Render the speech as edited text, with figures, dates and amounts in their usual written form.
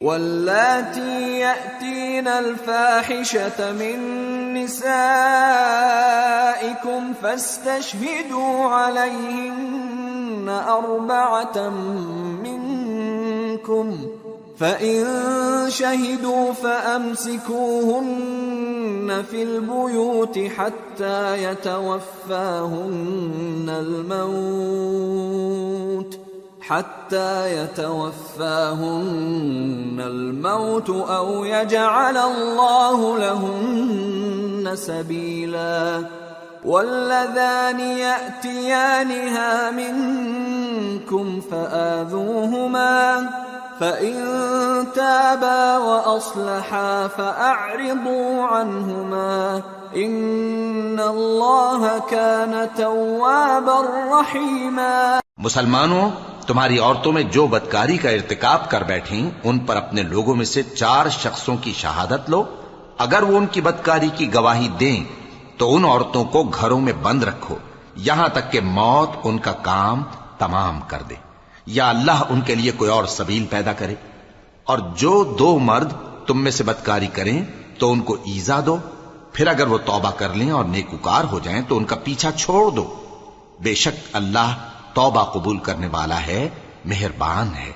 वल्लाती यअतीना अल-फाहिशता मिन निसाइकुम फस्तशहिदू अलैहिन्ना अर्बअतम मिनकुम फ़इन शहिदू फ़अम्सिकूहुन्न फ़िल बुयूति हत्ता यतवफ़्फ़ाहुन्न अल-मौत औ यजअल अल्लाहु लहुन्न सबीला वल्लज़ानि यअतियानिहा मिनकुम फ़आज़ूहुमा फ़इन ताबा व अस्लहा फ़अअरिदू अन्हुमा इन्नल्लाह कान तव्वाबर रहीमा। मुसलमानों, तुम्हारी औरतों में जो बदकारी का इर्तिकाब कर बैठी उन पर अपने लोगों में से 4 शख्सों की शहादत लो। अगर वो उनकी बदकारी की गवाही दें तो उन औरतों को घरों में बंद रखो यहां तक कि मौत उनका काम तमाम कर दे या अल्लाह उनके लिए कोई और सबील पैदा करे। और जो 2 मर्द तुम में से बदकारी करें तो उनको ईजा दो, फिर अगर वो तौबा कर लें और नेकुकार हो जाएं तो उनका पीछा छोड़ दो। बेशक अल्लाह तौबा कबूल करने वाला है, मेहरबान है।